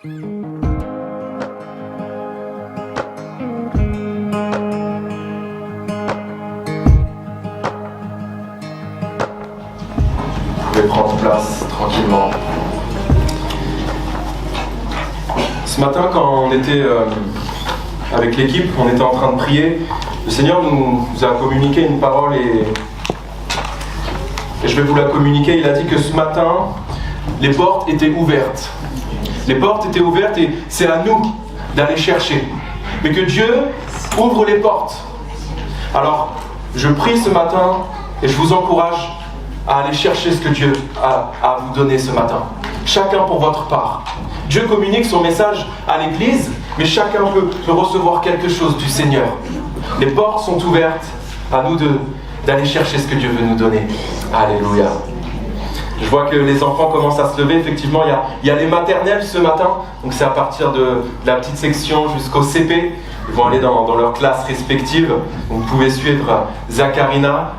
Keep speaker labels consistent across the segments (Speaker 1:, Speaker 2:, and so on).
Speaker 1: Vous pouvez prendre place tranquillement. Ce matin, quand on était avec l'équipe, on était en train de prier, le Seigneur nous a communiqué une parole et je vais vous la communiquer. Il a dit que ce matin, les portes étaient ouvertes. Les portes étaient ouvertes et c'est à nous d'aller chercher. Mais que Dieu ouvre les portes. Alors, je prie ce matin et je vous encourage à aller chercher ce que Dieu a à vous donner ce matin. Chacun pour votre part. Dieu communique son message à l'Église, mais chacun peut recevoir quelque chose du Seigneur. Les portes sont ouvertes, à nous d'aller chercher ce que Dieu veut nous donner. Alléluia. Je vois que les enfants commencent à se lever. Effectivement, il y a les maternelles ce matin. Donc c'est à partir de la petite section jusqu'au CP. Ils vont aller dans leurs classes respectives. Donc vous pouvez suivre Zakarina.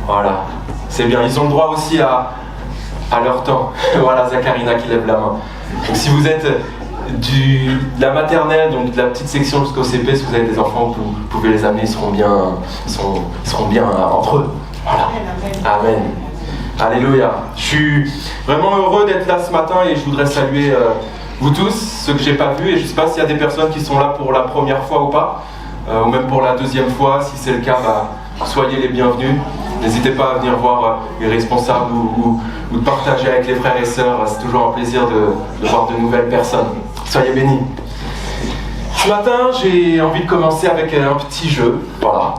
Speaker 1: Voilà, c'est bien. Ils ont le droit aussi à leur temps. Voilà, Zakarina qui lève la main. Donc si vous êtes de la maternelle, donc de la petite section jusqu'au CP, si vous avez des enfants, vous pouvez les amener, ils seront bien entre eux. Voilà. Amen. Alléluia. Je suis vraiment heureux d'être là ce matin et je voudrais saluer vous tous, ceux que j'ai pas vus, et je ne sais pas s'il y a des personnes qui sont là pour la première fois ou pas, ou même pour la deuxième fois. Si c'est le cas, soyez les bienvenus. N'hésitez pas à venir voir les responsables ou de partager avec les frères et sœurs. C'est toujours un plaisir de voir de nouvelles personnes. Soyez bénis. Ce matin, j'ai envie de commencer avec un petit jeu. Voilà.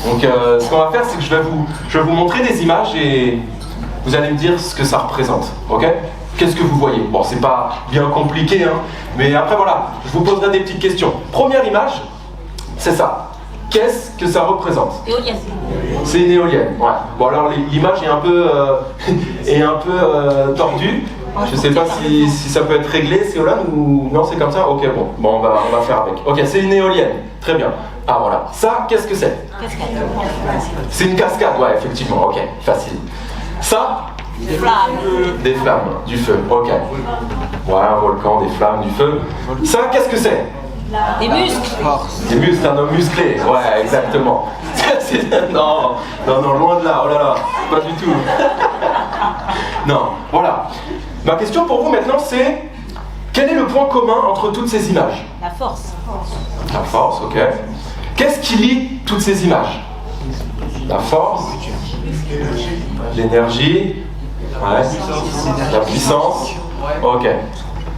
Speaker 1: Donc, ce qu'on va faire, c'est que je vais vous montrer des images et vous allez me dire ce que ça représente. Ok ? Qu'est-ce que vous voyez ? Bon, c'est pas bien compliqué, hein, mais après, voilà, je vous poserai des petites questions. Première image, c'est ça. Qu'est-ce que ça représente ?
Speaker 2: Éolienne.
Speaker 1: C'est une éolienne, ouais. Bon alors l'image est un peu, tordue. Je sais pas si ça peut être réglé, c'est là ou non, c'est comme ça. Ok, bon, on va faire avec. Ok, c'est une éolienne, très bien. Ah voilà, ça, qu'est-ce que c'est ?
Speaker 2: Cascade.
Speaker 1: C'est une cascade, ouais, effectivement. Ok, facile. Ça ?
Speaker 2: Des flammes.
Speaker 1: Des flammes, du feu. Ok. Ouais, un volcan, des flammes, du feu. Ça, qu'est-ce que c'est ?
Speaker 2: Des muscles.
Speaker 1: Des muscles, un homme musclé, ouais, exactement. Non, loin de là, oh là là, pas du tout. Non, voilà. Ma question pour vous maintenant, c'est quel est le point commun entre toutes ces images ?
Speaker 2: La force.
Speaker 1: La force, ok. Qu'est-ce qui lie toutes ces images ? La force, l'énergie, ouais, la puissance, ok.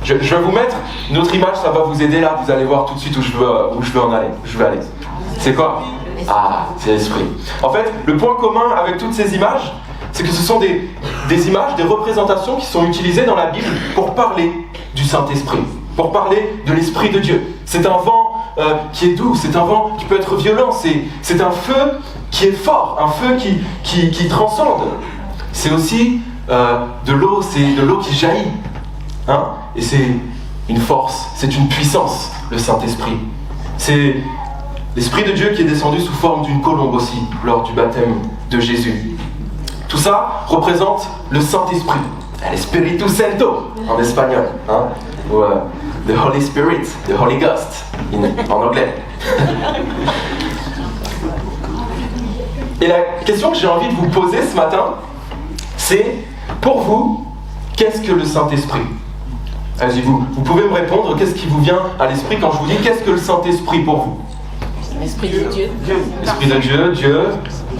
Speaker 1: Je vais vous mettre une autre image, ça va vous aider là, vous allez voir tout de suite où je veux en aller. Je vais aller. C'est quoi ? Ah, c'est l'esprit. En fait, le point commun avec toutes ces images, c'est que ce sont des images, des représentations qui sont utilisées dans la Bible pour parler du Saint-Esprit, pour parler de l'Esprit de Dieu. C'est un vent qui est doux, c'est un vent qui peut être violent, c'est un feu qui est fort, un feu qui transcende. C'est aussi de l'eau, c'est de l'eau qui jaillit. Hein ? Et c'est une force, c'est une puissance, le Saint-Esprit. C'est l'Esprit de Dieu qui est descendu sous forme d'une colombe aussi, lors du baptême de Jésus. Tout ça représente le Saint-Esprit, l'Espíritu Santo en espagnol, hein, ou the Holy Spirit, the Holy Ghost en anglais. Et la question que j'ai envie de vous poser ce matin, c'est, pour vous, qu'est-ce que le Saint-Esprit ? Allez-y, vous pouvez me répondre, qu'est-ce qui vous vient à l'esprit quand je vous dis qu'est-ce que le Saint-Esprit pour vous ?
Speaker 2: L'Esprit de Dieu.
Speaker 1: L'Esprit de Dieu,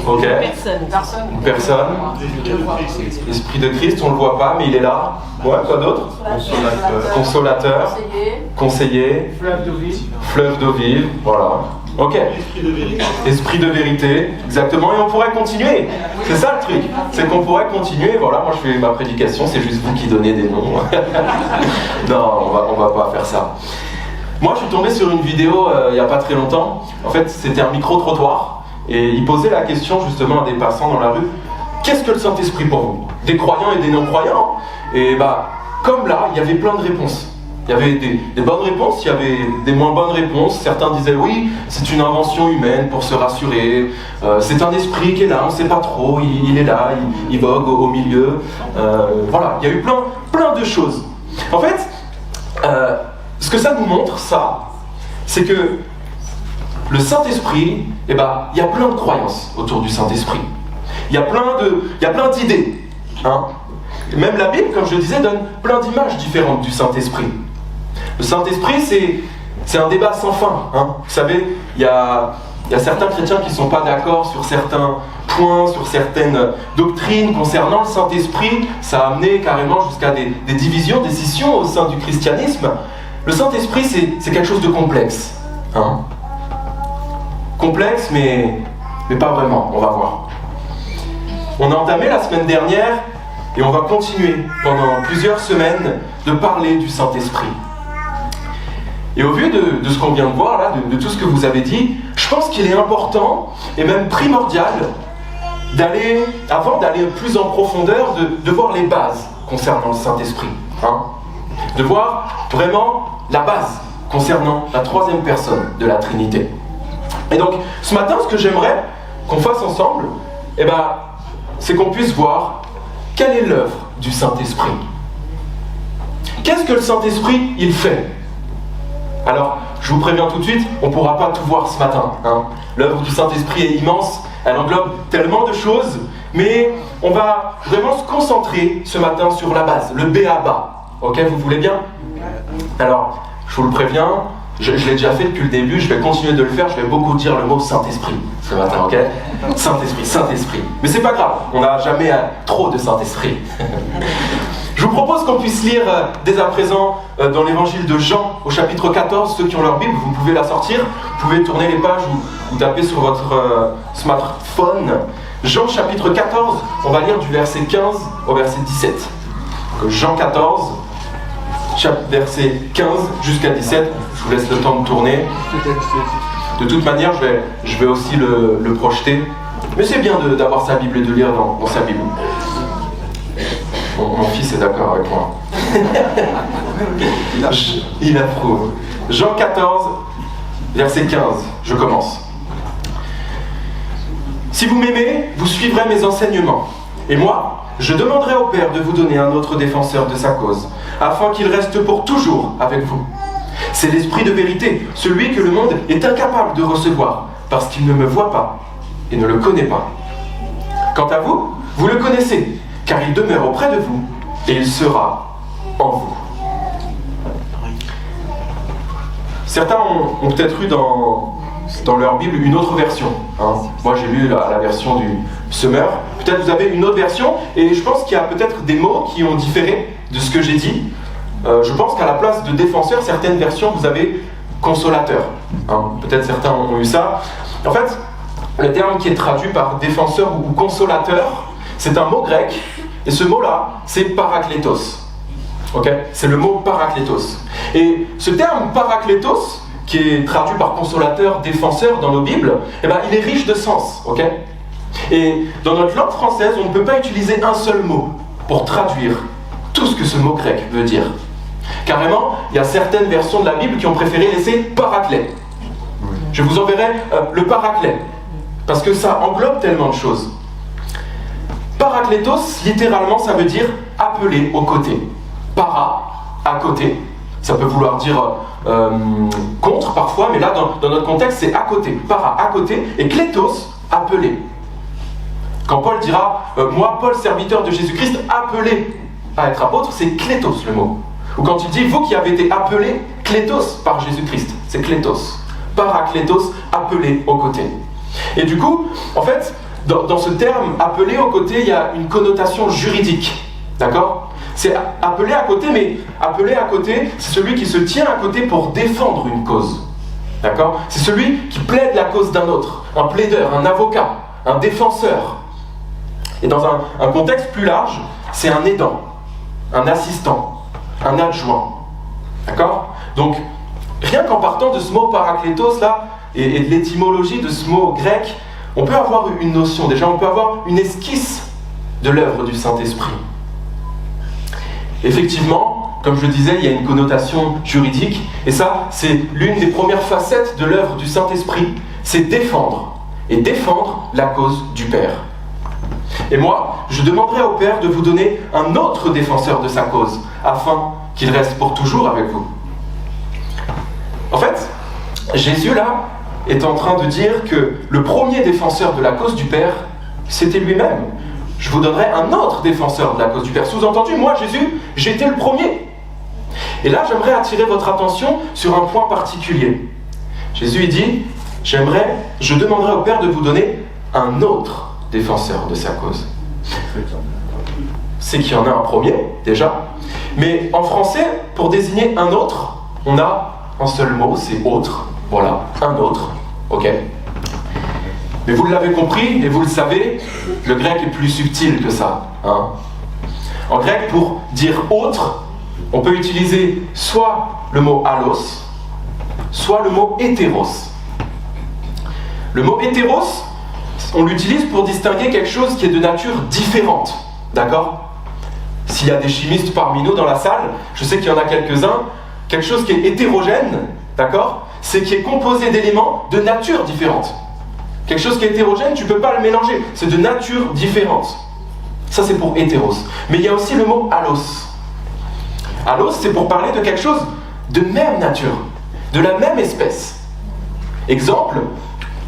Speaker 1: ok.
Speaker 2: Personne.
Speaker 1: L'Esprit de Christ, on ne le voit pas, mais il est là. Ouais, quoi d'autre ? Consolateur. Conseiller. Fleuve d'eau vive, voilà. Ok. Esprit de vérité, exactement. Et on pourrait continuer. C'est ça le truc. C'est qu'on pourrait continuer. Voilà, moi je fais ma prédication, c'est juste vous qui donnez des noms. Non, on va pas faire ça. Moi je suis tombé sur une vidéo il n'y a pas très longtemps. En fait, c'était un micro-trottoir. Et il posait la question justement à des passants dans la rue. Qu'est-ce que le Saint-Esprit pour vous ? Des croyants et des non-croyants. Et comme là, il y avait plein de réponses. Il y avait des bonnes réponses, il y avait des moins bonnes réponses. Certains disaient oui, c'est une invention humaine pour se rassurer. C'est un esprit qui est là, on ne sait pas trop, il est là, il vogue au milieu. Voilà, il y a eu plein de choses. En fait, ce que ça nous montre, c'est que le Saint-Esprit, il y a plein de croyances autour du Saint-Esprit. Il y a plein d'idées. Hein. Même la Bible, comme je le disais, donne plein d'images différentes du Saint-Esprit. Le Saint-Esprit, c'est un débat sans fin. Hein. Vous savez, il y a certains chrétiens qui ne sont pas d'accord sur certains points, sur certaines doctrines concernant le Saint-Esprit. Ça a amené carrément jusqu'à des divisions, des scissions au sein du christianisme. Le Saint-Esprit, c'est quelque chose de complexe. Hein. Complexe, mais pas vraiment, on va voir. On a entamé la semaine dernière, et on va continuer pendant plusieurs semaines de parler du Saint-Esprit. Et au vu de ce qu'on vient de voir là, de tout ce que vous avez dit, je pense qu'il est important et même primordial avant d'aller plus en profondeur, de voir les bases concernant le Saint-Esprit. Hein, de voir vraiment la base concernant la troisième personne de la Trinité. Et donc, ce matin, ce que j'aimerais qu'on fasse ensemble, c'est qu'on puisse voir quelle est l'œuvre du Saint-Esprit. Qu'est-ce que le Saint-Esprit, il fait ? Alors, je vous préviens tout de suite, on ne pourra pas tout voir ce matin. Hein. L'œuvre du Saint-Esprit est immense, elle englobe tellement de choses, mais on va vraiment se concentrer ce matin sur la base, le b.a.-ba. Ok, vous voulez bien ? Alors, je vous le préviens, je l'ai déjà fait depuis le début, je vais continuer de le faire, je vais beaucoup dire le mot Saint-Esprit ce matin, ok ? Saint-Esprit, Saint-Esprit. Mais c'est pas grave, on n'a jamais trop de Saint-Esprit. Je vous propose qu'on puisse lire dès à présent dans l'évangile de Jean au chapitre 14, ceux qui ont leur Bible, vous pouvez la sortir, vous pouvez tourner les pages ou taper sur votre smartphone. Jean chapitre 14, on va lire du verset 15 au verset 17. Donc, Jean 14, verset 15 jusqu'à 17, je vous laisse le temps de tourner. De toute manière, je vais aussi le projeter, mais c'est bien d'avoir sa Bible et de lire dans sa Bible. Mon fils est d'accord avec moi. Il approuve. Jean 14, verset 15, je commence. Si vous m'aimez, vous suivrez mes enseignements. Et moi, je demanderai au Père de vous donner un autre défenseur de sa cause, afin qu'il reste pour toujours avec vous. C'est l'Esprit de vérité, celui que le monde est incapable de recevoir, parce qu'il ne me voit pas et ne le connaît pas. Quant à vous, vous le connaissez, car il demeure auprès de vous, et il sera en vous. Certains ont peut-être eu dans leur Bible une autre version. Hein. Moi j'ai lu la version du Summer. Peut-être vous avez une autre version, et je pense qu'il y a peut-être des mots qui ont différé de ce que j'ai dit. Je pense qu'à la place de défenseur, certaines versions vous avez consolateur. Hein. Peut-être certains ont eu ça. En fait, le terme qui est traduit par défenseur ou consolateur, c'est un mot grec, et ce mot-là, c'est paraklétos. Okay, c'est le mot paraklétos. Et ce terme paraklétos, qui est traduit par consolateur, défenseur dans nos Bibles, il est riche de sens. Okay, et dans notre langue française, on ne peut pas utiliser un seul mot pour traduire tout ce que ce mot grec veut dire. Carrément, il y a certaines versions de la Bible qui ont préféré laisser paraclet. Je vous enverrai le paraclet, parce que ça englobe tellement de choses. Paraklétos, littéralement, ça veut dire appeler aux côtés. Para, à côté. Ça peut vouloir dire contre parfois, mais là, dans notre contexte, c'est à côté. Para, à côté, et klétos, appelé. Quand Paul dira moi, Paul, serviteur de Jésus-Christ, appelé à être apôtre, c'est klétos le mot. Ou quand il dit vous qui avez été appelés klétos par Jésus-Christ, c'est klétos. Paraklétos, appelé aux côtés. Et du coup, en fait, dans ce terme appelé aux côtés, il y a une connotation juridique. D'accord ? C'est appelé à côté, mais appelé à côté, c'est celui qui se tient à côté pour défendre une cause. D'accord ? C'est celui qui plaide la cause d'un autre, un plaideur, un avocat, un défenseur. Et dans un contexte plus large, c'est un aidant, un assistant, un adjoint. D'accord ? Donc, rien qu'en partant de ce mot paraklétos là, et de l'étymologie de ce mot grec, on peut avoir une notion, déjà on peut avoir une esquisse de l'œuvre du Saint-Esprit. Effectivement, comme je le disais, il y a une connotation juridique, et ça, c'est l'une des premières facettes de l'œuvre du Saint-Esprit, c'est défendre, et défendre la cause du Père. Et moi, je demanderai au Père de vous donner un autre défenseur de sa cause, afin qu'il reste pour toujours avec vous. En fait, Jésus là est en train de dire que le premier défenseur de la cause du Père, c'était lui-même. Je vous donnerai un autre défenseur de la cause du Père. Sous-entendu, moi, Jésus, j'étais le premier. Et là, j'aimerais attirer votre attention sur un point particulier. Jésus, il dit, je demanderai au Père de vous donner un autre défenseur de sa cause. C'est qu'il y en a un premier, déjà. Mais en français, pour désigner un autre, on a un seul mot, c'est autre. Voilà, un autre. Ok ? Mais vous l'avez compris, et vous le savez, le grec est plus subtil que ça. Hein. En grec, pour dire autre, on peut utiliser soit le mot allos, soit le mot hétéros. Le mot hétéros, on l'utilise pour distinguer quelque chose qui est de nature différente. D'accord ? S'il y a des chimistes parmi nous dans la salle, je sais qu'il y en a quelques-uns, quelque chose qui est hétérogène, d'accord ? C'est qui est composé d'éléments de nature différente. Quelque chose qui est hétérogène, tu ne peux pas le mélanger. C'est de nature différente. Ça, c'est pour hétéros. Mais il y a aussi le mot allos. Allos, c'est pour parler de quelque chose de même nature, de la même espèce. Exemple,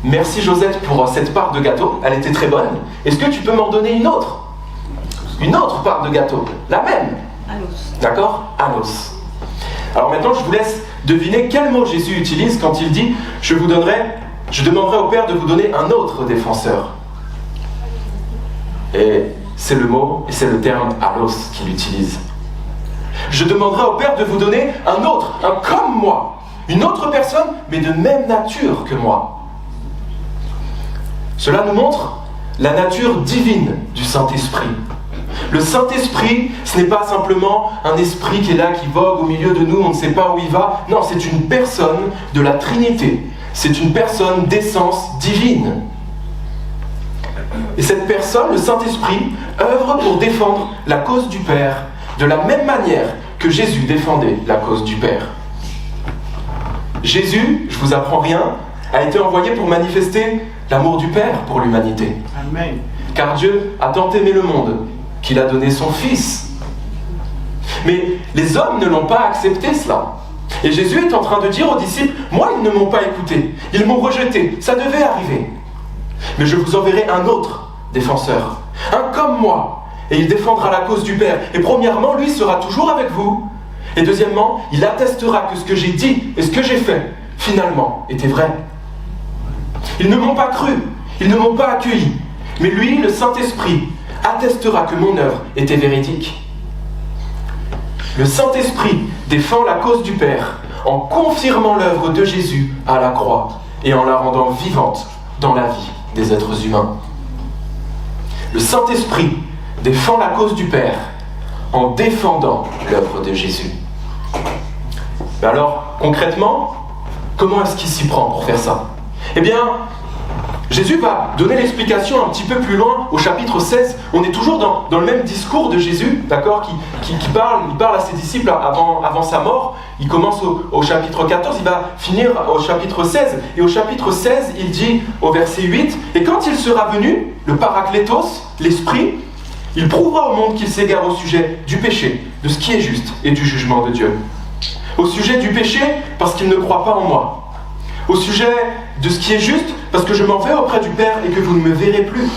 Speaker 1: merci Josette pour cette part de gâteau, elle était très bonne. Est-ce que tu peux m'en donner une autre ? Une autre part de gâteau, la même.
Speaker 2: Allos.
Speaker 1: D'accord ? Allos. Alors maintenant, je vous laisse deviner quel mot Jésus utilise quand il dit « Je demanderai au Père de vous donner un autre défenseur. » Et c'est le mot, et c'est le terme « allos » qu'il utilise. Je demanderai au Père de vous donner un autre, un comme moi, une autre personne, mais de même nature que moi. Cela nous montre la nature divine du Saint-Esprit. Le Saint-Esprit, ce n'est pas simplement un esprit qui est là, qui vogue au milieu de nous, on ne sait pas où il va. Non, c'est une personne de la Trinité. C'est une personne d'essence divine. Et cette personne, le Saint-Esprit, œuvre pour défendre la cause du Père, de la même manière que Jésus défendait la cause du Père. Jésus, je ne vous apprends rien, a été envoyé pour manifester l'amour du Père pour l'humanité.
Speaker 3: Amen.
Speaker 1: Car Dieu a tant aimé le monde qu'il a donné son Fils. Mais les hommes ne l'ont pas accepté cela. Et Jésus est en train de dire aux disciples, moi ils ne m'ont pas écouté, ils m'ont rejeté, ça devait arriver. Mais je vous enverrai un autre défenseur, un comme moi, et il défendra la cause du Père. Et premièrement, lui sera toujours avec vous. Et deuxièmement, il attestera que ce que j'ai dit et ce que j'ai fait, finalement, était vrai. Ils ne m'ont pas cru, ils ne m'ont pas accueilli. Mais lui, le Saint-Esprit, attestera que mon œuvre était véridique. Le Saint-Esprit défend la cause du Père en confirmant l'œuvre de Jésus à la croix et en la rendant vivante dans la vie des êtres humains. Le Saint-Esprit défend la cause du Père en défendant l'œuvre de Jésus. Mais alors, concrètement, comment est-ce qu'il s'y prend pour faire ça ? Eh bien, Jésus va donner l'explication un petit peu plus loin au chapitre 16. On est toujours dans le même discours de Jésus, d'accord, qui parle à ses disciples avant sa mort. Il commence au chapitre 14, il va finir au chapitre 16. Et au chapitre 16, il dit au verset 8, « Et quand il sera venu, le Paraklétos, l'Esprit, il prouvera au monde qu'il s'égare au sujet du péché, de ce qui est juste et du jugement de Dieu. Au sujet du péché, parce qu'il ne croit pas en moi. Au sujet de ce qui est juste, parce que je m'en vais auprès du Père et que vous ne me verrez plus.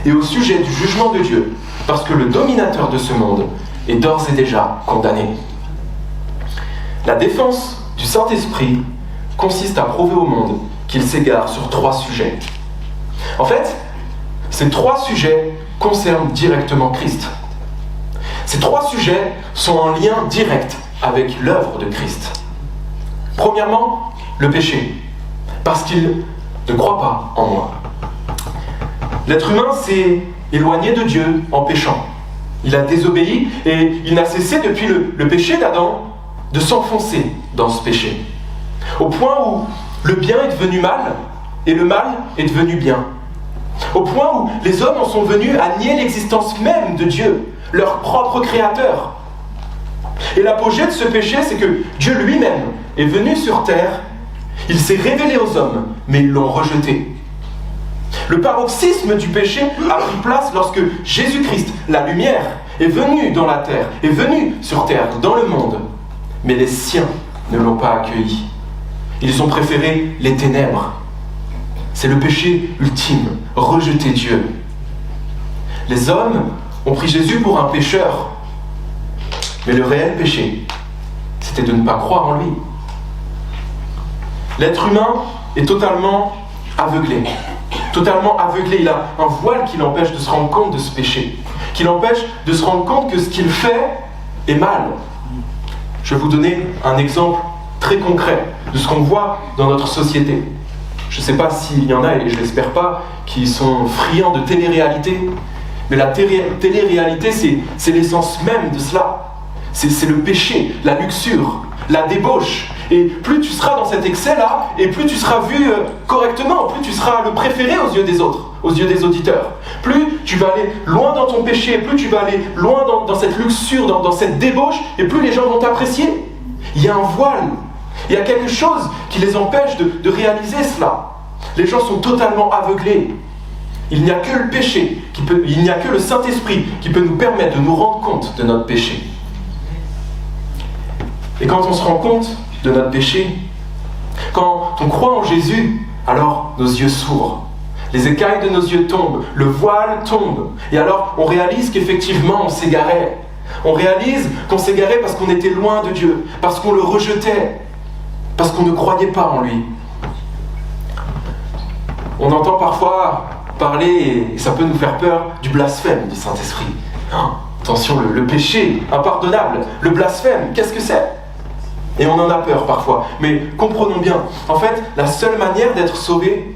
Speaker 1: Et au sujet du jugement de Dieu, parce que le dominateur de ce monde est d'ores et déjà condamné. » La défense du Saint-Esprit consiste à prouver au monde qu'il s'égare sur 3 sujets. En fait, ces 3 sujets concernent directement Christ. Ces 3 sujets sont en lien direct avec l'œuvre de Christ. Premièrement, le péché, parce qu'il ne croit pas en moi. L'être humain s'est éloigné de Dieu en péchant. Il a désobéi et il n'a cessé depuis le péché d'Adam de s'enfoncer dans ce péché. Au point où le bien est devenu mal et le mal est devenu bien. Au point où les hommes en sont venus à nier l'existence même de Dieu, leur propre créateur. Et l'apogée de ce péché, c'est que Dieu lui-même est venu sur terre. Il s'est révélé aux hommes, mais ils l'ont rejeté. Le paroxysme du péché a pris place lorsque Jésus-Christ, la lumière, est venu dans la terre, est venu sur terre, dans le monde. Mais les siens ne l'ont pas accueilli. Ils ont préféré les ténèbres. C'est le péché ultime, rejeter Dieu. Les hommes ont pris Jésus pour un pécheur. Mais le réel péché, c'était de ne pas croire en lui. L'être humain est totalement aveuglé. Totalement aveuglé. Il a un voile qui l'empêche de se rendre compte de ce péché. Qui l'empêche de se rendre compte que ce qu'il fait est mal. Je vais vous donner un exemple très concret de ce qu'on voit dans notre société. Je ne sais pas s'il y en a, et je l'espère pas, qui sont friands de télé-réalité. Mais la télé-réalité, c'est l'essence même de cela. C'est le péché, la luxure, la débauche. Et plus tu seras dans cet excès-là, et plus tu seras vu correctement, plus tu seras le préféré aux yeux des autres, aux yeux des auditeurs. Plus tu vas aller loin dans ton péché, plus tu vas aller loin dans cette luxure, dans cette débauche, et plus les gens vont t'apprécier. Il y a un voile, il y a quelque chose qui les empêche de réaliser cela. Les gens sont totalement aveuglés. Il n'y a que le péché, il n'y a que le Saint-Esprit qui peut nous permettre de nous rendre compte de notre péché. Et quand on se rend compte de notre péché, quand on croit en Jésus, alors nos yeux s'ouvrent. Les écailles de nos yeux tombent, le voile tombe. Et alors on réalise qu'effectivement on s'égarait. On réalise qu'on s'égarait parce qu'on était loin de Dieu, parce qu'on le rejetait, parce qu'on ne croyait pas en lui. On entend parfois parler, et ça peut nous faire peur, du blasphème du Saint-Esprit. Attention, le péché impardonnable, le blasphème, qu'est-ce que c'est ? Et on en a peur parfois. Mais comprenons bien, en fait, la seule manière d'être sauvé,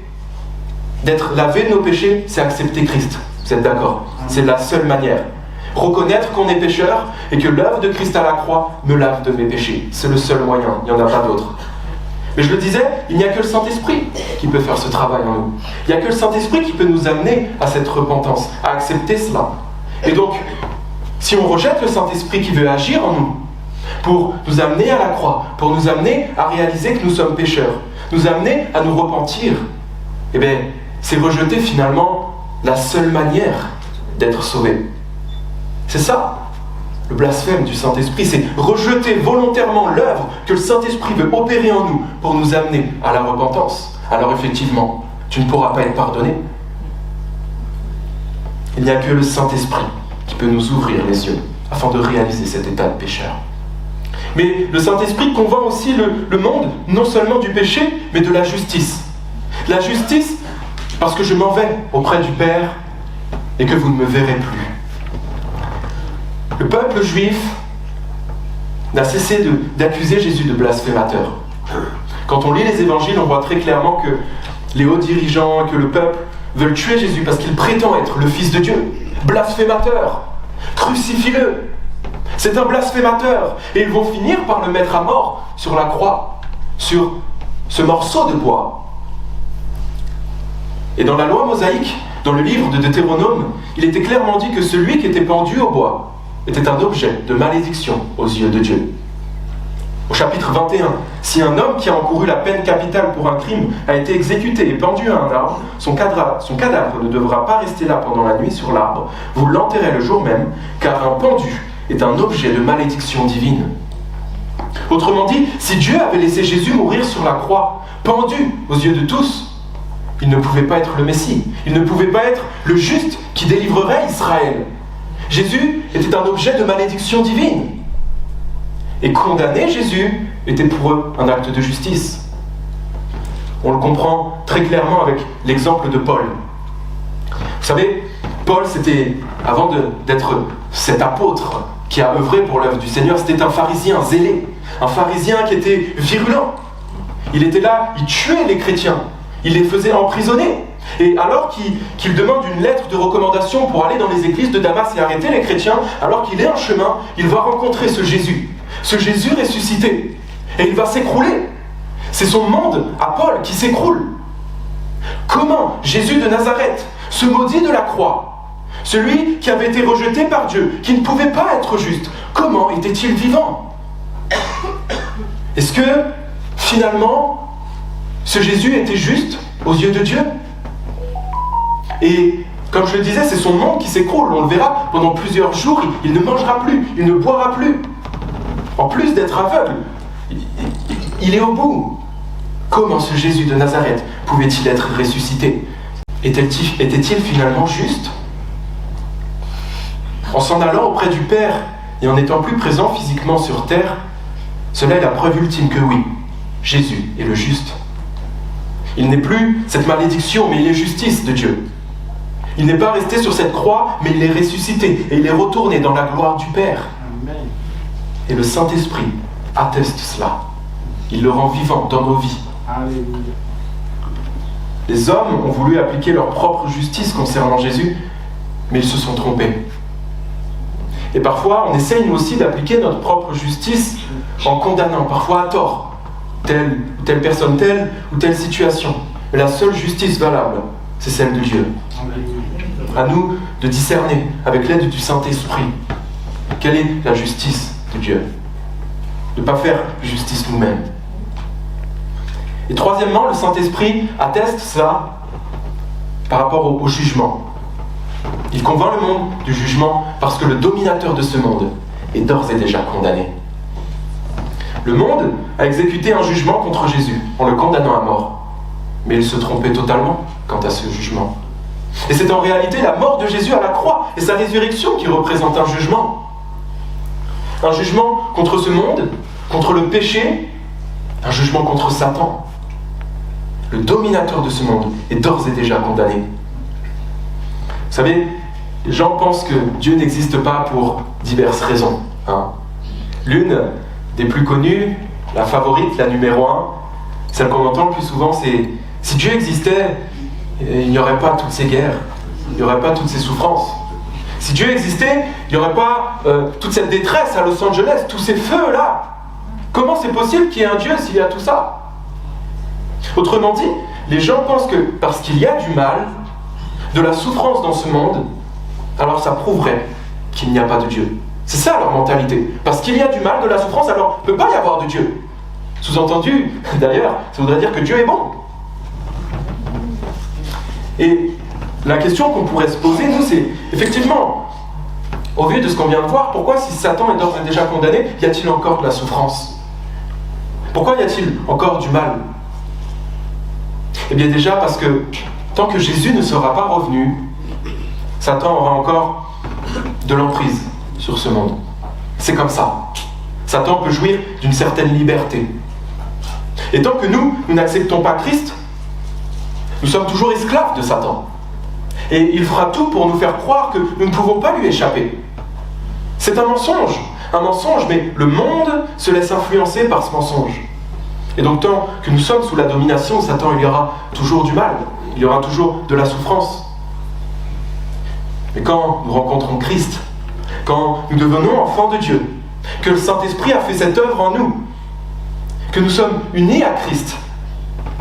Speaker 1: d'être lavé de nos péchés, c'est accepter Christ. Vous êtes d'accord ? C'est la seule manière. Reconnaître qu'on est pécheur et que l'œuvre de Christ à la croix me lave de mes péchés. C'est le seul moyen, il n'y en a pas d'autre. Mais je le disais, il n'y a que le Saint-Esprit qui peut faire ce travail en nous. Il n'y a que le Saint-Esprit qui peut nous amener à cette repentance, à accepter cela. Et donc, si on rejette le Saint-Esprit qui veut agir en nous, pour nous amener à la croix, pour nous amener à réaliser que nous sommes pécheurs, nous amener à nous repentir, eh bien, c'est rejeter finalement la seule manière d'être sauvé. C'est ça, le blasphème du Saint-Esprit, c'est rejeter volontairement l'œuvre que le Saint-Esprit veut opérer en nous pour nous amener à la repentance. Alors effectivement, tu ne pourras pas être pardonné. Il n'y a que le Saint-Esprit qui peut nous ouvrir les yeux afin de réaliser cet état de pécheur. Mais le Saint-Esprit convainc aussi le monde, non seulement du péché, mais de la justice. La justice, parce que je m'en vais auprès du Père et que vous ne me verrez plus. Le peuple juif n'a cessé d'accuser Jésus de blasphémateur. Quand on lit les évangiles, on voit très clairement que les hauts dirigeants, que le peuple veulent tuer Jésus parce qu'il prétend être le Fils de Dieu. Blasphémateur, crucifie-le. C'est un blasphémateur. Et ils vont finir par le mettre à mort sur la croix, sur ce morceau de bois. Et dans la loi mosaïque, dans le livre de Deutéronome, il était clairement dit que celui qui était pendu au bois était un objet de malédiction aux yeux de Dieu. Au chapitre 21, si un homme qui a encouru la peine capitale pour un crime a été exécuté et pendu à un arbre, son cadavre ne devra pas rester là pendant la nuit sur l'arbre, vous l'enterrez le jour même, car un pendu est un objet de malédiction divine. Autrement dit, si Dieu avait laissé Jésus mourir sur la croix, pendu aux yeux de tous, il ne pouvait pas être le Messie, il ne pouvait pas être le juste qui délivrerait Israël. Jésus était un objet de malédiction divine. Et condamner Jésus était pour eux un acte de justice. On le comprend très clairement avec l'exemple de Paul. Vous savez, Paul, c'était, avant d'être cet apôtre qui a œuvré pour l'œuvre du Seigneur, c'était un pharisien zélé, un pharisien qui était virulent. Il était là, il tuait les chrétiens, il les faisait emprisonner. Et alors qu'il demande une lettre de recommandation pour aller dans les églises de Damas et arrêter les chrétiens, alors qu'il est en chemin, il va rencontrer ce Jésus ressuscité. Et il va s'écrouler. C'est son monde à Paul qui s'écroule. Comment Jésus de Nazareth, ce maudit de la croix, celui qui avait été rejeté par Dieu, qui ne pouvait pas être juste, comment était-il vivant? Est-ce que, finalement, ce Jésus était juste aux yeux de Dieu? Et comme je le disais, c'est son monde qui s'écroule. On le verra, pendant plusieurs jours, il ne mangera plus, il ne boira plus. En plus d'être aveugle, il est au bout. Comment ce Jésus de Nazareth pouvait-il être ressuscité? Était-il finalement juste? En s'en allant auprès du Père et en n'étant plus présent physiquement sur terre, cela est la preuve ultime que oui, Jésus est le juste. Il n'est plus cette malédiction, mais il est justice de Dieu. Il n'est pas resté sur cette croix, mais il est ressuscité et il est retourné dans la gloire du Père. Amen. Et le Saint-Esprit atteste cela. Il le rend vivant dans nos vies. Alléluia. Les hommes ont voulu appliquer leur propre justice concernant Jésus, mais ils se sont trompés. Et parfois, on essaye nous aussi d'appliquer notre propre justice en condamnant, parfois à tort, telle ou telle personne, telle ou telle situation. Mais la seule justice valable, c'est celle de Dieu. À nous de discerner, avec l'aide du Saint-Esprit, quelle est la justice de Dieu. De ne pas faire justice nous-mêmes. Et troisièmement, le Saint-Esprit atteste cela par rapport au jugement. Il convainc le monde du jugement parce que le dominateur de ce monde est d'ores et déjà condamné. Le monde a exécuté un jugement contre Jésus en le condamnant à mort. Mais il se trompait totalement quant à ce jugement. Et c'est en réalité la mort de Jésus à la croix et sa résurrection qui représente un jugement. Un jugement contre ce monde, contre le péché, un jugement contre Satan. Le dominateur de ce monde est d'ores et déjà condamné. Vous savez, les gens pensent que Dieu n'existe pas pour diverses raisons. L'une des plus connues, la favorite, la numéro 1, celle qu'on entend le plus souvent, c'est « Si Dieu existait, il n'y aurait pas toutes ces guerres, il n'y aurait pas toutes ces souffrances. Si Dieu existait, il n'y aurait pas toute cette détresse à Los Angeles, tous ces feux-là. Comment c'est possible qu'il y ait un Dieu s'il y a tout ça ?» Autrement dit, les gens pensent que parce qu'il y a du mal, de la souffrance dans ce monde, alors ça prouverait qu'il n'y a pas de Dieu. C'est ça leur mentalité. Parce qu'il y a du mal, de la souffrance, alors il ne peut pas y avoir de Dieu. Sous-entendu, d'ailleurs, ça voudrait dire que Dieu est bon. Et la question qu'on pourrait se poser, nous, c'est effectivement, au vu de ce qu'on vient de voir, pourquoi si Satan est d'ores et déjà condamné, y a-t-il encore de la souffrance? Pourquoi y a-t-il encore du mal? Eh bien déjà parce que tant que Jésus ne sera pas revenu, Satan aura encore de l'emprise sur ce monde. C'est comme ça. Satan peut jouir d'une certaine liberté. Et tant que nous n'acceptons pas Christ, nous sommes toujours esclaves de Satan. Et il fera tout pour nous faire croire que nous ne pouvons pas lui échapper. C'est un mensonge, mais le monde se laisse influencer par ce mensonge. Et donc tant que nous sommes sous la domination de Satan, il y aura toujours du mal, il y aura toujours de la souffrance. Mais quand nous rencontrons Christ, quand nous devenons enfants de Dieu, que le Saint-Esprit a fait cette œuvre en nous, que nous sommes unis à Christ,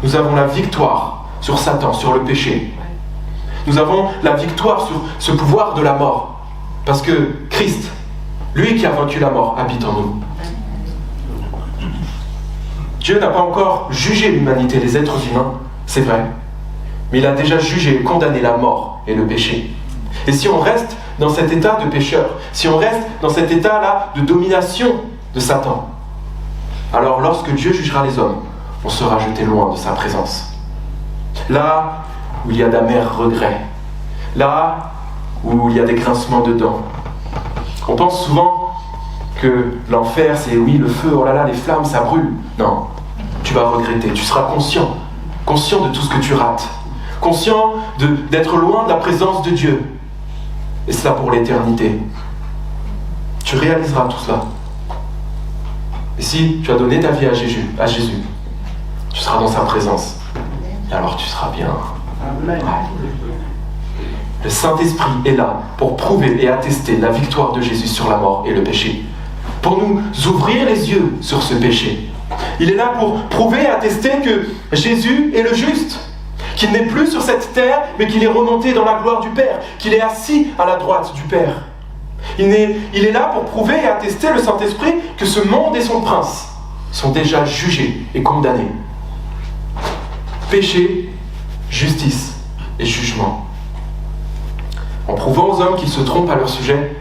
Speaker 1: nous avons la victoire sur Satan, sur le péché. Nous avons la victoire sur ce pouvoir de la mort, parce que Christ, lui qui a vaincu la mort, habite en nous. Dieu n'a pas encore jugé l'humanité, les êtres humains, c'est vrai, mais il a déjà jugé et condamné la mort et le péché. Et si on reste dans cet état de pécheur, si on reste dans cet état-là de domination de Satan, alors lorsque Dieu jugera les hommes, on sera jeté loin de sa présence. Là où il y a d'amers regrets, là où il y a des grincements de dents. On pense souvent que l'enfer, c'est oui, le feu, oh là là, les flammes, ça brûle. Non, tu vas regretter, tu seras conscient de tout ce que tu rates, conscient d'être loin de la présence de Dieu. Et cela pour l'éternité. Tu réaliseras tout cela. Et si tu as donné ta vie à Jésus, tu seras dans sa présence. Et alors tu seras bien. Amen. Le Saint-Esprit est là pour prouver et attester la victoire de Jésus sur la mort et le péché. Pour nous ouvrir les yeux sur ce péché. Il est là pour prouver et attester que Jésus est le juste. Qu'il n'est plus sur cette terre, mais qu'il est remonté dans la gloire du Père. Qu'il est assis à la droite du Père. Il est là pour prouver et attester le Saint-Esprit que ce monde et son prince sont déjà jugés et condamnés. Péché, justice et jugement. En prouvant aux hommes qu'ils se trompent à leur sujet,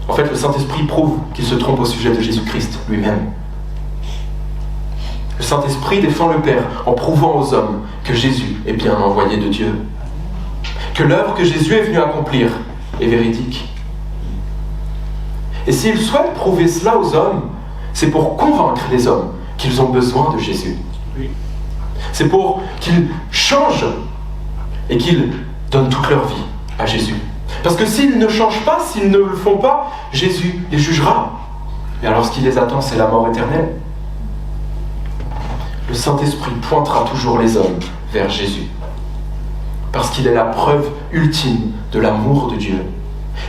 Speaker 1: en fait, le Saint-Esprit prouve qu'ils se trompent au sujet de Jésus-Christ lui-même. Le Saint-Esprit défend le Père en prouvant aux hommes que Jésus est bien l'envoyé de Dieu, que l'œuvre que Jésus est venu accomplir est véridique. Et s'il souhaite prouver cela aux hommes, c'est pour convaincre les hommes qu'ils ont besoin de Jésus. C'est pour qu'ils changent et qu'ils donnent toute leur vie à Jésus. Parce que s'ils ne changent pas, s'ils ne le font pas, Jésus les jugera. Et alors ce qui les attend, c'est la mort éternelle. Le Saint-Esprit pointera toujours les hommes vers Jésus. Parce qu'il est la preuve ultime de l'amour de Dieu.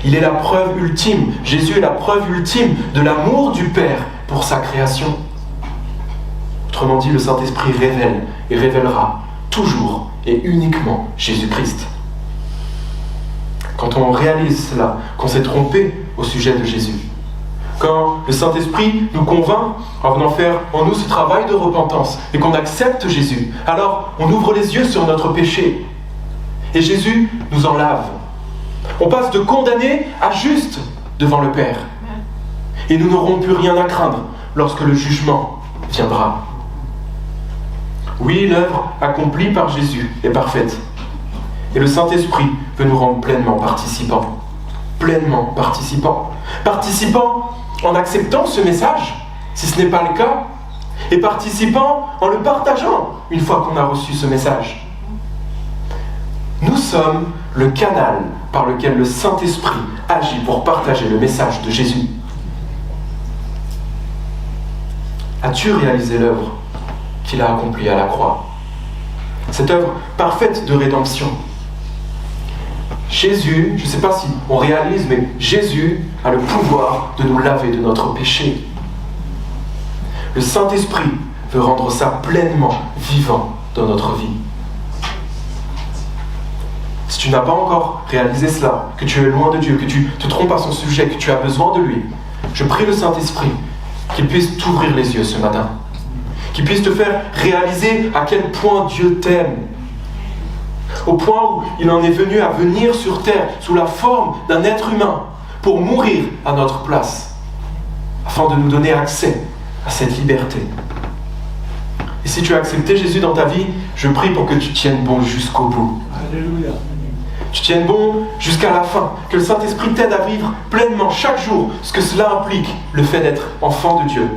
Speaker 1: Il est la preuve ultime, Jésus est la preuve ultime de l'amour du Père pour sa création. Autrement dit, le Saint-Esprit révèle et révélera toujours et uniquement Jésus-Christ. Quand on réalise cela, qu'on s'est trompé au sujet de Jésus, quand le Saint-Esprit nous convainc en venant faire en nous ce travail de repentance et qu'on accepte Jésus, alors on ouvre les yeux sur notre péché et Jésus nous en lave. On passe de condamné à juste devant le Père. Et nous n'aurons plus rien à craindre lorsque le jugement viendra. Oui, l'œuvre accomplie par Jésus est parfaite. Et le Saint-Esprit veut nous rendre pleinement participants. Pleinement participants. Participants en acceptant ce message, si ce n'est pas le cas, et participants en le partageant une fois qu'on a reçu ce message. Nous sommes le canal par lequel le Saint-Esprit agit pour partager le message de Jésus. As-tu réalisé l'œuvre qu'il a accomplie à la croix? Cette œuvre parfaite de rédemption. Jésus, je ne sais pas si on réalise, mais Jésus a le pouvoir de nous laver de notre péché. Le Saint-Esprit veut rendre ça pleinement vivant dans notre vie. Si tu n'as pas encore réalisé cela, que tu es loin de Dieu, que tu te trompes à son sujet, que tu as besoin de lui, je prie le Saint-Esprit qu'il puisse t'ouvrir les yeux ce matin, qu'il puisse te faire réaliser à quel point Dieu t'aime, au point où il en est venu à venir sur terre sous la forme d'un être humain pour mourir à notre place, afin de nous donner accès à cette liberté. Et si tu as accepté Jésus dans ta vie, je prie pour que tu tiennes bon jusqu'au bout. Alléluia. Tu tiennes bon jusqu'à la fin, que le Saint-Esprit t'aide à vivre pleinement chaque jour ce que cela implique, le fait d'être enfant de Dieu.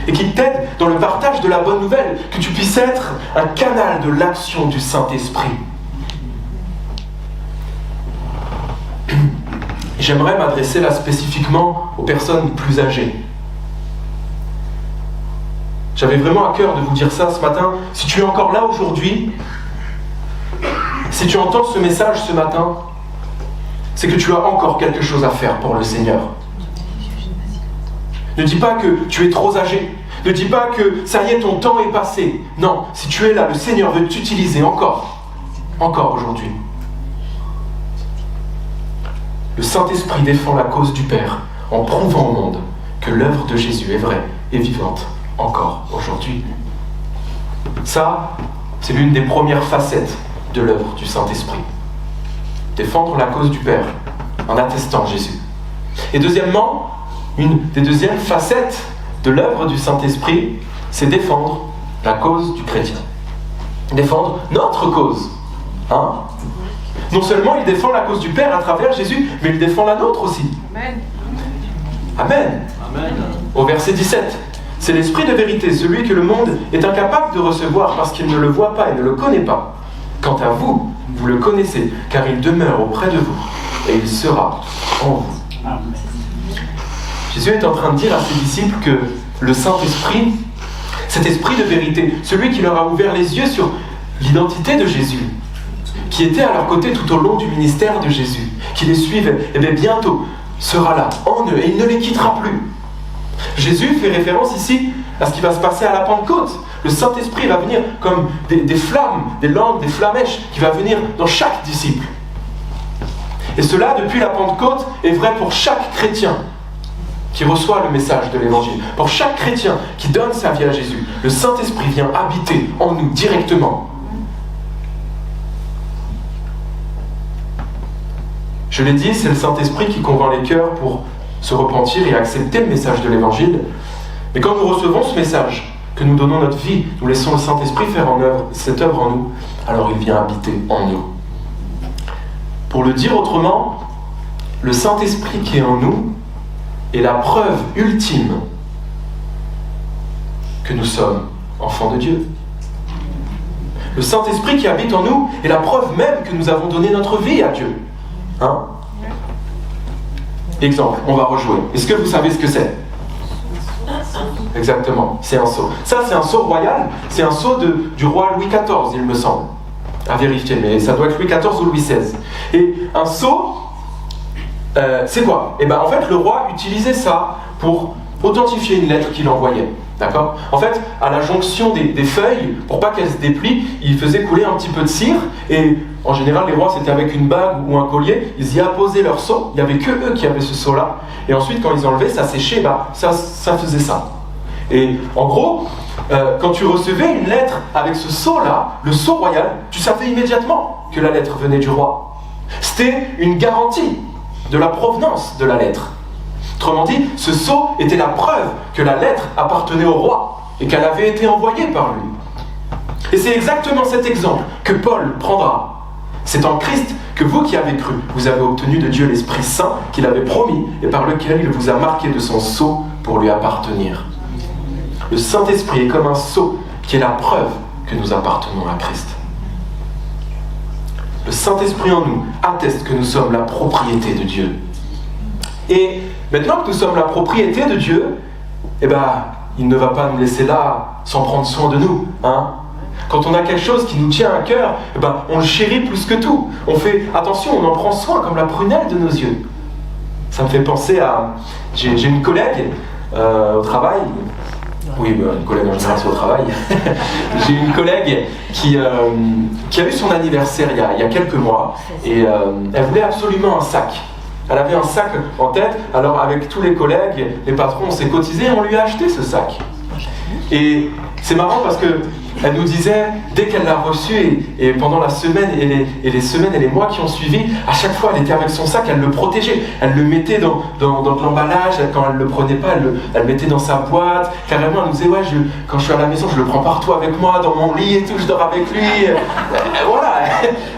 Speaker 1: Et qu'il t'aide dans le partage de la bonne nouvelle, que tu puisses être un canal de l'action du Saint-Esprit. J'aimerais m'adresser là spécifiquement aux personnes plus âgées. J'avais vraiment à cœur de vous dire ça ce matin. Si tu es encore là aujourd'hui, si tu entends ce message ce matin, c'est que tu as encore quelque chose à faire pour le Seigneur. Ne dis pas que tu es trop âgé. Ne dis pas que ça y est, ton temps est passé. Non, si tu es là, le Seigneur veut t'utiliser encore aujourd'hui. Le Saint-Esprit défend la cause du Père en prouvant au monde que l'œuvre de Jésus est vraie et vivante encore aujourd'hui. Ça, c'est l'une des premières facettes de l'œuvre du Saint-Esprit. Défendre la cause du Père en attestant Jésus. Et deuxièmement, une des deuxièmes facettes de l'œuvre du Saint-Esprit, c'est défendre la cause du chrétien. Défendre notre cause. Non seulement il défend la cause du Père à travers Jésus, mais il défend la nôtre aussi. Amen. Amen. Amen. Au verset 17. C'est l'Esprit de vérité, celui que le monde est incapable de recevoir parce qu'il ne le voit pas et ne le connaît pas. Quant à vous, vous le connaissez, car il demeure auprès de vous et il sera en vous. Amen. Jésus est en train de dire à ses disciples que le Saint-Esprit, cet Esprit de vérité, celui qui leur a ouvert les yeux sur l'identité de Jésus, qui était à leur côté tout au long du ministère de Jésus, qui les suivait, et bien bientôt sera là, en eux, et il ne les quittera plus. Jésus fait référence ici à ce qui va se passer à la Pentecôte. Le Saint-Esprit va venir comme des flammes, des langues, des flamèches, qui va venir dans chaque disciple. Et cela, depuis la Pentecôte, est vrai pour chaque chrétien qui reçoit le message de l'Évangile. Pour chaque chrétien qui donne sa vie à Jésus, le Saint-Esprit vient habiter en nous directement. Je l'ai dit, c'est le Saint-Esprit qui convainc les cœurs pour se repentir et accepter le message de l'Évangile. Mais quand nous recevons ce message, que nous donnons notre vie, nous laissons le Saint-Esprit faire cette œuvre en nous, alors il vient habiter en nous. Pour le dire autrement, le Saint-Esprit qui est en nous est la preuve ultime que nous sommes enfants de Dieu. Le Saint-Esprit qui habite en nous est la preuve même que nous avons donné notre vie à Dieu. Hein? Exemple, on va rejouer. Est-ce que vous savez ce que c'est? Exactement, c'est un sceau. Ça, c'est un sceau royal, c'est un sceau du roi Louis XIV, il me semble. À vérifier, mais ça doit être Louis XIV ou Louis XVI. Et un sceau, c'est quoi? Et bien, en fait, le roi utilisait ça pour authentifier une lettre qu'il envoyait. D'accord? En fait, à la jonction des feuilles, pour pas qu'elles se déplient, il faisait couler un petit peu de cire, et en général, les rois, c'était avec une bague ou un collier, ils y apposaient leur sceau, il n'y avait que eux qui avaient ce sceau-là, et ensuite, quand ils enlevaient, ça séchait, ça faisait ça. Et en gros, quand tu recevais une lettre avec ce sceau-là, le sceau royal, tu savais immédiatement que la lettre venait du roi. C'était une garantie de la provenance de la lettre. Autrement dit, ce sceau était la preuve que la lettre appartenait au roi et qu'elle avait été envoyée par lui. Et c'est exactement cet exemple que Paul prendra. C'est en Christ que vous qui avez cru, vous avez obtenu de Dieu l'Esprit Saint qu'il avait promis et par lequel il vous a marqué de son sceau pour lui appartenir. Le Saint-Esprit est comme un sceau qui est la preuve que nous appartenons à Christ. Le Saint-Esprit en nous atteste que nous sommes la propriété de Dieu. Et maintenant que nous sommes la propriété de Dieu, eh ben, il ne va pas nous laisser là sans prendre soin de nous. Hein? Quand on a quelque chose qui nous tient à cœur, eh ben, on le chérit plus que tout. On fait attention, on en prend soin comme la prunelle de nos yeux. Ça me fait penser à... J'ai une collègue au travail. Oui, une collègue en général, c'est au travail. J'ai une collègue qui a eu son anniversaire il y a quelques mois et elle voulait absolument un sac. Elle avait un sac en tête, alors avec tous les collègues, les patrons, on s'est cotisés et on lui a acheté ce sac. Et c'est marrant parce que elle nous disait, dès qu'elle l'a reçu, et pendant la semaine et les semaines et les mois qui ont suivi, à chaque fois elle était avec son sac, elle le protégeait, elle le mettait dans de l'emballage, quand elle ne le prenait pas, elle le mettait dans sa boîte, carrément elle nous disait, ouais, quand je suis à la maison, je le prends partout avec moi, dans mon lit et tout, je dors avec lui. Voilà,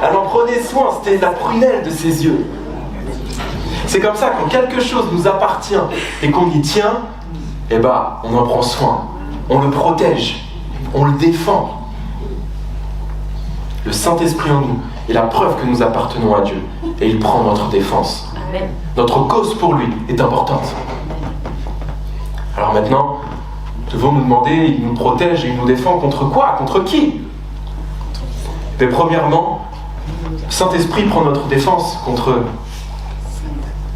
Speaker 1: elle en prenait soin, c'était la prunelle de ses yeux. C'est comme ça, quand quelque chose nous appartient et qu'on y tient, eh ben, on en prend soin, on le protège. On le défend. Le Saint-Esprit en nous est la preuve que nous appartenons à Dieu. Et il prend notre défense. Amen. Notre cause pour lui est importante. Alors maintenant, nous devons nous demander, il nous protège et il nous défend contre quoi? Contre qui? Mais premièrement, le Saint-Esprit prend notre défense contre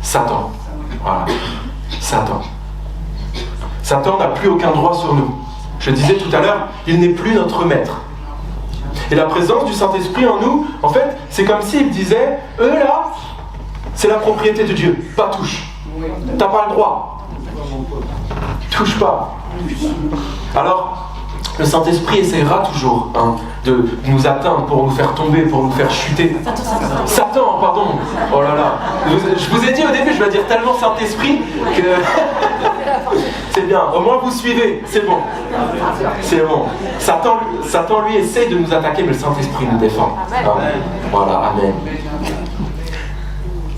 Speaker 1: Satan. Voilà. Satan. Satan n'a plus aucun droit sur nous. Je disais tout à l'heure, il n'est plus notre maître. Et la présence du Saint-Esprit en nous, en fait, c'est comme s'il disait, eux là, c'est la propriété de Dieu, pas touche. T'as pas le droit. Touche pas. Alors, le Saint-Esprit essaiera toujours de nous atteindre pour nous faire tomber, pour nous faire chuter. Satan, pardon. Oh là là. Je vous ai dit au début, je vais dire tellement Saint-Esprit que... C'est bien, au moins vous suivez, c'est bon. C'est bon. Satan, lui, essaie de nous attaquer, mais le Saint-Esprit nous défend. Amen. Voilà, amen.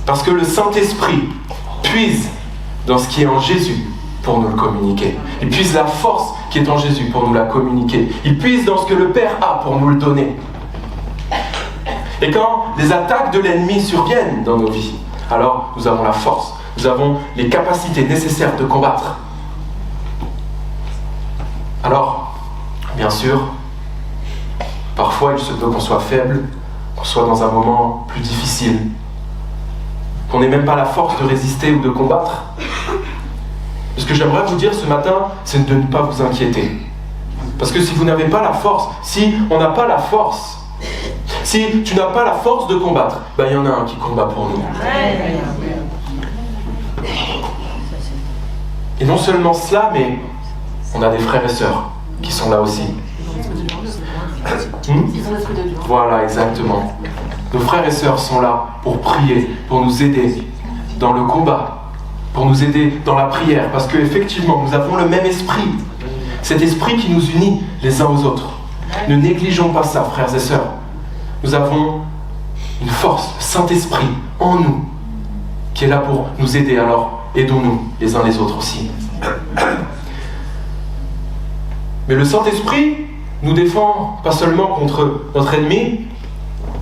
Speaker 1: Parce que le Saint-Esprit puise dans ce qui est en Jésus pour nous le communiquer. Il puise la force qui est en Jésus pour nous la communiquer. Il puise dans ce que le Père a pour nous le donner. Et quand les attaques de l'ennemi surviennent dans nos vies, alors nous avons la force, nous avons les capacités nécessaires de combattre. Alors, bien sûr, parfois il se peut qu'on soit faible, qu'on soit dans un moment plus difficile, qu'on n'ait même pas la force de résister ou de combattre. Ce que j'aimerais vous dire ce matin, c'est de ne pas vous inquiéter. Parce que si vous n'avez pas la force, si on n'a pas la force, si tu n'as pas la force de combattre, ben il y en a un qui combat pour nous. Et non seulement cela, mais on a des frères et sœurs qui sont là aussi. Voilà, exactement. Nos frères et sœurs sont là pour prier, pour nous aider dans le combat, pour nous aider dans la prière, parce qu'effectivement, nous avons le même esprit. Cet esprit qui nous unit les uns aux autres. Ne négligeons pas ça, frères et sœurs. Nous avons une force, le Saint-Esprit en nous, qui est là pour nous aider. Alors, aidons-nous les uns les autres aussi. Mais le Saint-Esprit nous défend pas seulement contre notre ennemi,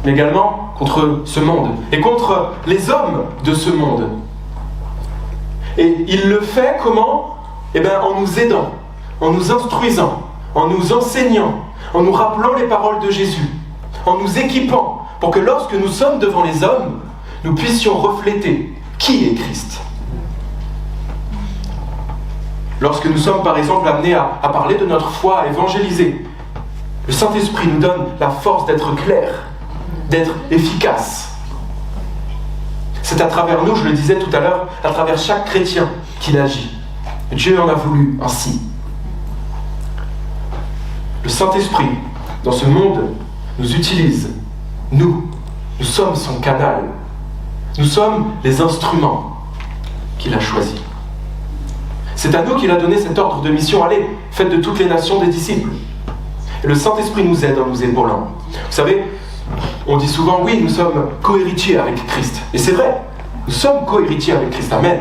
Speaker 1: mais également contre ce monde et contre les hommes de ce monde. Et il le fait comment ? En nous aidant, en nous instruisant, en nous enseignant, en nous rappelant les paroles de Jésus, en nous équipant pour que lorsque nous sommes devant les hommes, nous puissions refléter qui est Christ. Lorsque nous sommes par exemple amenés à parler de notre foi, à évangéliser, le Saint-Esprit nous donne la force d'être clair, d'être efficace. C'est à travers nous, je le disais tout à l'heure, à travers chaque chrétien qu'il agit. Dieu en a voulu ainsi. Le Saint-Esprit, dans ce monde, nous utilise. Nous sommes son canal. Nous sommes les instruments qu'il a choisis. C'est à nous qu'il a donné cet ordre de mission. Allez, faites de toutes les nations des disciples. Et le Saint-Esprit nous aide en nous épaulant. Vous savez, on dit souvent, oui, nous sommes co-héritiers avec Christ. Et c'est vrai, nous sommes co-héritiers avec Christ. Amen.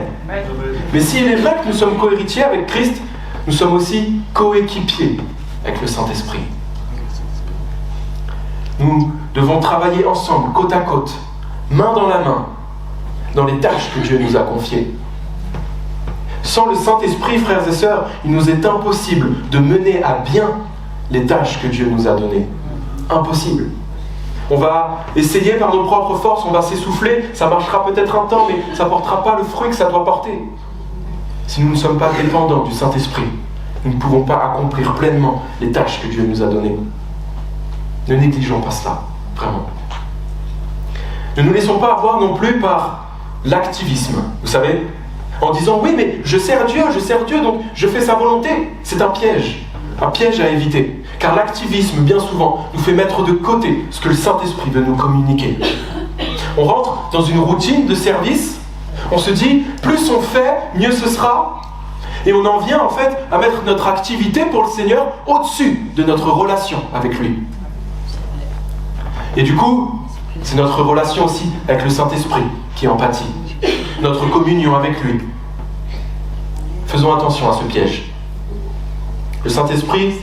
Speaker 1: Mais s'il est vrai que nous sommes co-héritiers avec Christ, nous sommes aussi co-équipiers avec le Saint-Esprit. Nous devons travailler ensemble, côte à côte, main dans la main, dans les tâches que Dieu nous a confiées. Sans le Saint-Esprit, frères et sœurs, il nous est impossible de mener à bien les tâches que Dieu nous a données. Impossible. On va essayer par nos propres forces, on va s'essouffler, ça marchera peut-être un temps, mais ça ne portera pas le fruit que ça doit porter. Si nous ne sommes pas dépendants du Saint-Esprit, nous ne pouvons pas accomplir pleinement les tâches que Dieu nous a données. Ne négligeons pas cela, vraiment. Ne nous laissons pas avoir non plus par l'activisme, vous savez, en disant « oui, mais je sers Dieu, donc je fais sa volonté ». C'est un piège à éviter. Car l'activisme, bien souvent, nous fait mettre de côté ce que le Saint-Esprit veut nous communiquer. On rentre dans une routine de service, on se dit « plus on fait, mieux ce sera ». Et on en vient en fait à mettre notre activité pour le Seigneur au-dessus de notre relation avec lui. Et du coup, c'est notre relation aussi avec le Saint-Esprit qui en pâtit. Notre communion avec lui. Faisons attention à ce piège. Le Saint-Esprit,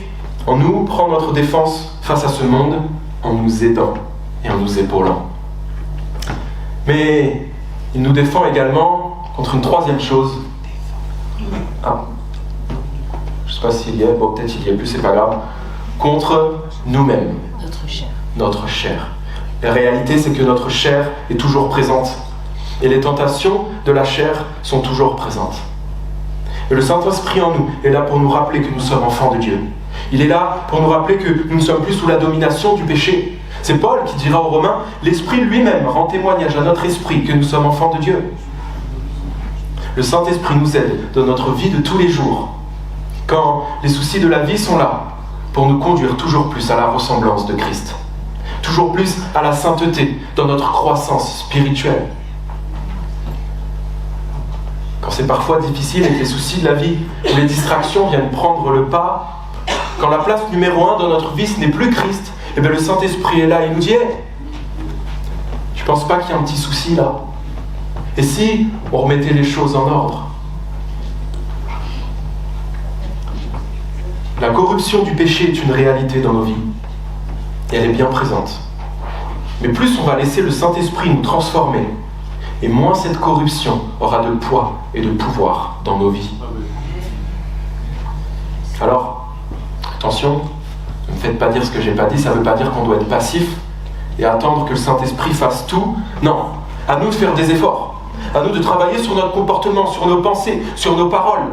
Speaker 1: en nous, prend notre défense face à ce monde en nous aidant et en nous épaulant. Mais il nous défend également contre une troisième chose. Je ne sais pas s'il y est, bon, peut-être il y est plus, c'est pas grave. Contre nous-mêmes. Notre chair. La réalité, c'est que notre chair est toujours présente. Et les tentations de la chair sont toujours présentes. Et le Saint-Esprit en nous est là pour nous rappeler que nous sommes enfants de Dieu. Il est là pour nous rappeler que nous ne sommes plus sous la domination du péché. C'est Paul qui dira aux Romains, l'Esprit lui-même rend témoignage à notre esprit que nous sommes enfants de Dieu. Le Saint-Esprit nous aide dans notre vie de tous les jours, quand les soucis de la vie sont là, pour nous conduire toujours plus à la ressemblance de Christ, toujours plus à la sainteté dans notre croissance spirituelle. Quand c'est parfois difficile et que les soucis de la vie ou les distractions viennent prendre le pas, quand la place numéro 1 dans notre vie ce n'est plus Christ, et bien le Saint-Esprit est là, il nous dit hey, tu ne penses pas qu'il y a un petit souci là? Et si on remettait les choses en ordre? La corruption du péché est une réalité dans nos vies. Et elle est bien présente. Mais plus on va laisser le Saint-Esprit nous transformer, et moins cette corruption aura de poids et de pouvoir dans nos vies. Alors, attention, ne me faites pas dire ce que je n'ai pas dit, ça ne veut pas dire qu'on doit être passif et attendre que le Saint-Esprit fasse tout. Non, à nous de faire des efforts. À nous de travailler sur notre comportement, sur nos pensées, sur nos paroles.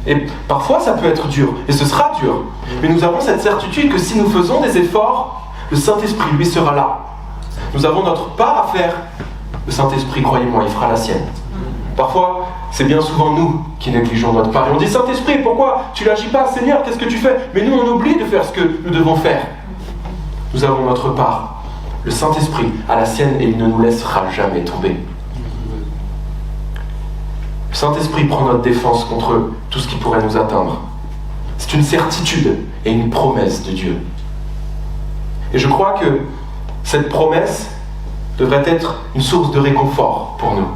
Speaker 1: Et parfois ça peut être dur, et ce sera dur. Mais nous avons cette certitude que si nous faisons des efforts, le Saint-Esprit, lui, sera là. Nous avons notre part à faire. Le Saint-Esprit, croyez-moi, il fera la sienne. Parfois, c'est bien souvent nous qui négligeons notre part. Et on dit, Saint-Esprit, pourquoi tu n'agis pas, Seigneur, qu'est-ce que tu fais? Mais nous, on oublie de faire ce que nous devons faire. Nous avons notre part. Le Saint-Esprit a la sienne et il ne nous laissera jamais tomber. Le Saint-Esprit prend notre défense contre tout ce qui pourrait nous atteindre. C'est une certitude et une promesse de Dieu. Et je crois que cette promesse devrait être une source de réconfort pour nous.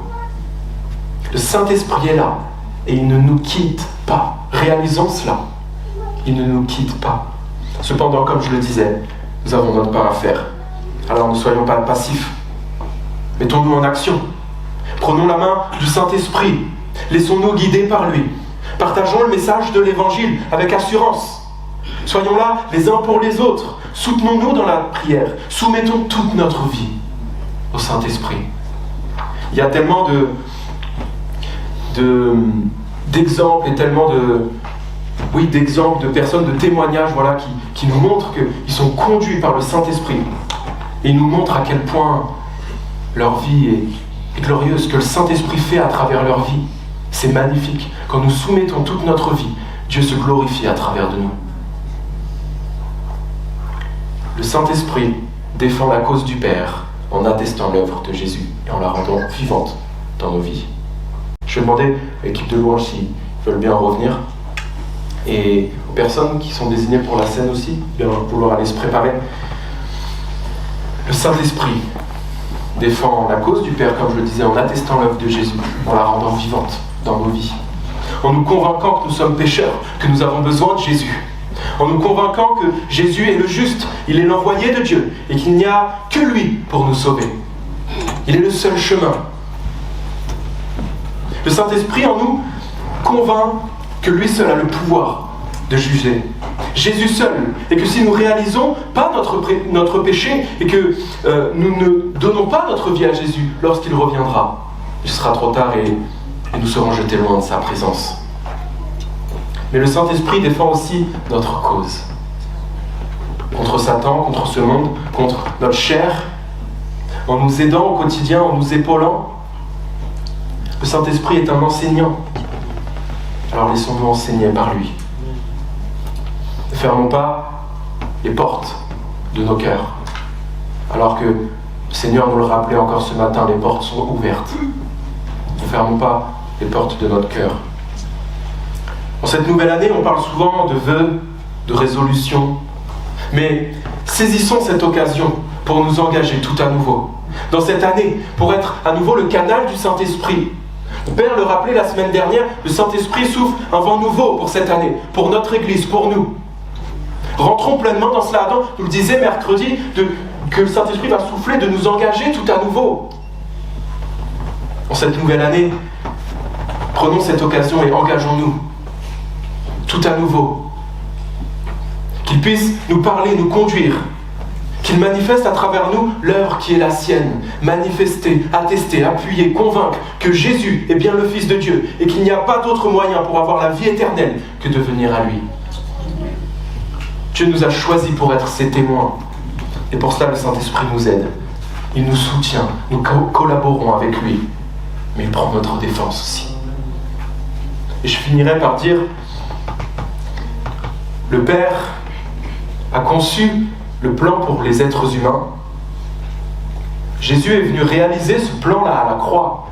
Speaker 1: Le Saint-Esprit est là et il ne nous quitte pas. Réalisons cela. Il ne nous quitte pas. Cependant, comme je le disais, nous avons notre part à faire. Alors ne soyons pas passifs. Mettons-nous en action. Prenons la main du Saint-Esprit. Laissons-nous guider par lui. Partageons le message de l'Évangile avec assurance. Soyons là les uns pour les autres. Soutenons-nous dans la prière. Soumettons toute notre vie au Saint-Esprit. Il y a tellement d'exemples et tellement d'exemples de personnes, de témoignages qui nous montrent qu'ils sont conduits par le Saint-Esprit. Et ils nous montrent à quel point leur vie est glorieuse, ce que le Saint-Esprit fait à travers leur vie. C'est magnifique. Quand nous soumettons toute notre vie, Dieu se glorifie à travers de nous. Le Saint-Esprit défend la cause du Père en attestant l'œuvre de Jésus et en la rendant vivante dans nos vies. Je vais demander à l'équipe de louange s'ils veulent bien revenir. Et aux personnes qui sont désignées pour la scène aussi, bien vouloir aller se préparer. Le Saint-Esprit défend la cause du Père, comme je le disais, en attestant l'œuvre de Jésus, en la rendant vivante dans nos vies. En nous convainquant que nous sommes pécheurs, que nous avons besoin de Jésus. En nous convainquant que Jésus est le juste, il est l'envoyé de Dieu, et qu'il n'y a que lui pour nous sauver. Il est le seul chemin. Le Saint-Esprit en nous convainc que lui seul a le pouvoir de juger. Jésus seul. Et que si nous réalisons pas notre péché et que nous ne donnons pas notre vie à Jésus lorsqu'il reviendra, il sera trop tard et nous serons jetés loin de sa présence. Mais le Saint-Esprit défend aussi notre cause. Contre Satan, contre ce monde, contre notre chair, en nous aidant au quotidien, en nous épaulant. Le Saint-Esprit est un enseignant. Alors laissons-nous enseigner par lui. Ne fermons pas les portes de nos cœurs. Alors que le Seigneur nous le rappelait encore ce matin, les portes sont ouvertes. Ne fermons pas les portes de notre cœur. En cette nouvelle année, on parle souvent de vœux, de résolutions. Mais saisissons cette occasion pour nous engager tout à nouveau. Dans cette année, pour être à nouveau le canal du Saint-Esprit. Le Père le rappelait la semaine dernière, le Saint-Esprit souffle un vent nouveau pour cette année, pour notre Église, pour nous. Rentrons pleinement dans cela. Adam nous le disait mercredi, que le Saint-Esprit va souffler, de nous engager tout à nouveau. En cette nouvelle année, prenons cette occasion et engageons-nous tout à nouveau. Qu'il puisse nous parler, nous conduire. Qu'il manifeste à travers nous l'œuvre qui est la sienne. Manifester, attester, appuyer, convaincre que Jésus est bien le Fils de Dieu et qu'il n'y a pas d'autre moyen pour avoir la vie éternelle que de venir à lui. Dieu nous a choisis pour être ses témoins. Et pour cela, le Saint-Esprit nous aide. Il nous soutient. Nous collaborons avec lui. Mais il prend notre défense aussi. Et je finirai par dire, le Père a conçu le plan pour les êtres humains. Jésus est venu réaliser ce plan-là à la croix.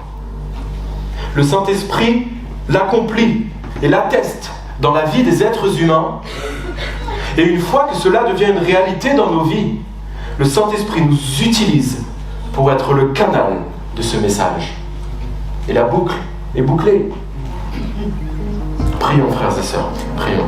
Speaker 1: Le Saint-Esprit l'accomplit et l'atteste dans la vie des êtres humains. Et une fois que cela devient une réalité dans nos vies, le Saint-Esprit nous utilise pour être le canal de ce message. Et la boucle est bouclée. Prions, frères et sœurs, prions.